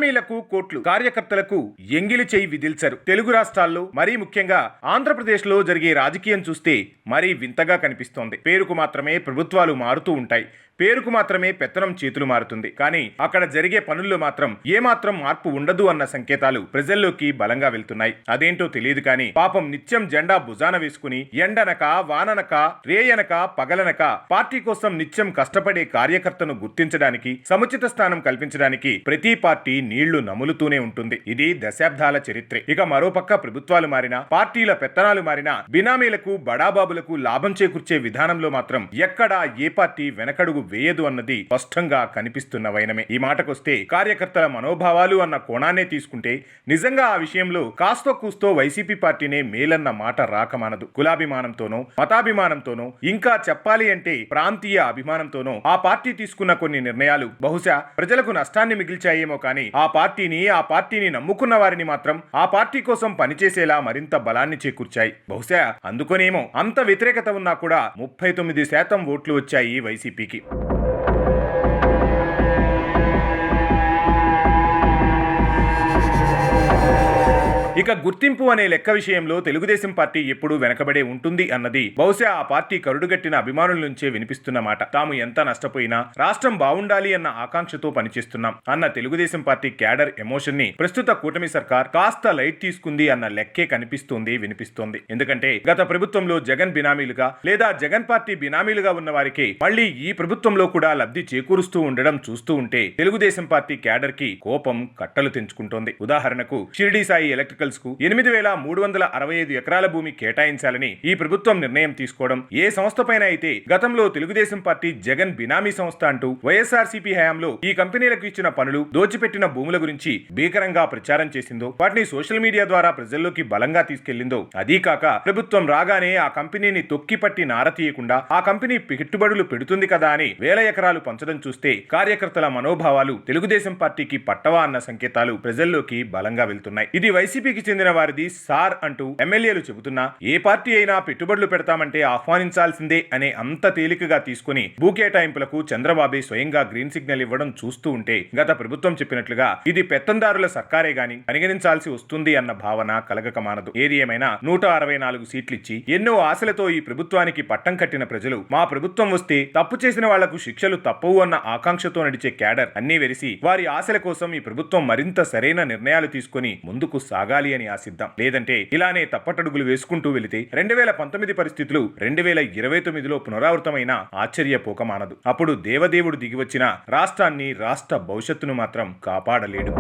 బినామీలకు కోట్లు, కార్యకర్తలకు ఎంగిలి చేయి విదిల్చారు. తెలుగు రాష్ట్రాల్లో మరీ ముఖ్యంగా ఆంధ్రప్రదేశ్ లో జరిగే రాజకీయం చూస్తే మరీ వింతగా కనిపిస్తోంది. పేరుకు మాత్రమే ప్రభుత్వాలు మారుతూ ఉంటాయి, పేరుకు మాత్రమే పెత్తనం చేతులు మారుతుంది, కానీ అక్కడ జరిగే పనుల్లో మాత్రం ఏమాత్రం మార్పు ఉండదు అన్న సంకేతాలు ప్రజల్లోకి బలంగా వెళ్తున్నాయి. అదేంటో తెలియదు కానీ పాపం నిత్యం జెండా భుజాన వేసుకుని ఎండనక వాననక రేయనక పగలనక పార్టీ కోసం నిత్యం కష్టపడే కార్యకర్తను గుర్తించడానికి, సముచిత స్థానం కల్పించడానికి ప్రతి పార్టీ నీళ్లు నములుతూనే ఉంటుంది. ఇది దశాబ్దాల చరిత్రే. ఇక మరోపక్క ప్రభుత్వాలు మారినా, పార్టీల పెత్తనాలు మారినా, బినామీలకు బడాబాబులకు లాభం చేకూర్చే విధానంలో మాత్రం ఎక్కడా ఏ పార్టీ వెనకడుగు వేయదు అన్నది స్పష్టంగా కనిపిస్తున్న వైనమే. ఈ మాటకొస్తే కార్యకర్తల మనోభావాలు అన్న కోణాన్నే తీసుకుంటే నిజంగా ఆ విషయంలో కాస్తో కూస్తో వైసీపీ పార్టీనే మేలన్న మాట రాకమానదు. కులాభిమానంతోనో, మతాభిమానంతోనో, ఇంకా చెప్పాలి అంటే ప్రాంతీయ అభిమానంతోనో ఆ పార్టీ తీసుకున్న కొన్ని నిర్ణయాలు బహుశా ప్రజలకు నష్టాన్ని మిగిల్చాయేమో కానీ ఆ పార్టీని నమ్ముకున్న వారిని మాత్రం ఆ పార్టీ కోసం పనిచేసేలా మరింత బలాన్ని చేకూర్చాయి. బహుశా అందుకనేమో అంత వ్యతిరేకత ఉన్నా కూడా 39% ఓట్లు వచ్చాయి వైసీపీకి. ఇక గుర్తింపు అనే లెక్క విషయంలో తెలుగుదేశం పార్టీ ఎప్పుడూ వెనకబడే ఉంటుంది అన్నది బహుశా ఆ పార్టీ కరుడుగట్టిన అభిమానుల నుంచే వినిపిస్తున్న మాట. తాము ఎంత నష్టపోయినా రాష్ట్రం బాగుండాలి అన్న ఆకాంక్షతో పనిచేస్తున్నాం అన్న తెలుగుదేశం పార్టీ క్యాడర్ ఎమోషన్ ని ప్రస్తుత కూటమి సర్కార్ కాస్త లైట్ తీసుకుంది అన్న లెక్కే వినిపిస్తోంది. ఎందుకంటే గత ప్రభుత్వంలో జగన్ బినామీలుగా లేదా జగన్ పార్టీ బినామీలుగా ఉన్న వారికి మళ్లీ ఈ ప్రభుత్వంలో కూడా లబ్ధి చేకూరుస్తూ ఉండడం చూస్తూ ఉంటే తెలుగుదేశం పార్టీ క్యాడర్ కి కోపం కట్టలు తెంచుకుంటోంది. ఉదాహరణకు షిరిడి సాయి ఎలక్ట్రికల్ 8,365 ఎకరాల భూమి కేటాయించాలని ఈ ప్రభుత్వం నిర్ణయం తీసుకోవడం, ఏ సంస్థ పైన అయితే గతంలో తెలుగుదేశం పార్టీ జగన్ బినామీ సంస్థ అంటూ వైఎస్ఆర్సీపీ హయాంలో ఈ కంపెనీలకు ఇచ్చిన పనులు, దోచిపెట్టిన భూముల గురించి భీకరంగా ప్రచారం చేసిందో, వాటిని సోషల్ మీడియా ద్వారా ప్రజల్లోకి బలంగా తీసుకెళ్లిందో, అదీ కాక ప్రభుత్వం రాగానే ఆ కంపెనీని తొక్కిపట్టి నారతీయకుండా ఆ కంపెనీ పెట్టుబడులు పెడుతుంది కదా అని వేల ఎకరాలు పంచడం చూస్తే కార్యకర్తల మనోభావాలు తెలుగుదేశం పార్టీకి పట్టవా అన్న సంకేతాలు ప్రజల్లోకి బలంగా వెళ్తున్నాయి. ఇది వైసీపీకి చెందిన వారిది సార్ అంటూ ఎమ్మెల్యేలు చెబుతున్నా ఏ పార్టీ అయినా పెట్టుబడులు పెడతామంటే ఆహ్వానించాల్సిందే అనే అంత తేలికగా తీసుకుని భూకేటాయింపులకు చంద్రబాబే స్వయంగా గ్రీన్ సిగ్నల్ ఇవ్వడం చూస్తూ ఉంటే గత ప్రభుత్వం చెప్పినట్లుగా ఇది పెత్తందారుల సర్కారే గాని పరిగణించాల్సి వస్తుంది అన్న భావన కలగక మానదు. ఏది ఏమైనా 164 సీట్లిచ్చి ఎన్నో ఆశలతో ఈ ప్రభుత్వానికి పట్టం కట్టిన ప్రజలు మా ప్రభుత్వం వస్తే తప్పు చేసిన వాళ్లకు శిక్షలు తప్పవు అన్న ఆకాంక్షతో నడిచే క్యాడర్ అన్నీ వెరిసి వారి ఆశల కోసం ఈ ప్రభుత్వం మరింత సరైన నిర్ణయాలు తీసుకుని ముందుకు సాగాలి అని ఆశిద్దాం. లేదంటే ఇలానే తప్పటడుగులు వేసుకుంటూ వెళితే 2019 పరిస్థితులు 2029లో పునరావృతమైన ఆశ్చర్యపోకమానదు. అప్పుడు దేవదేవుడు దిగివచ్చిన రాష్ట్రాన్ని, రాష్ట్ర భవిష్యత్తును మాత్రం కాపాడలేడు.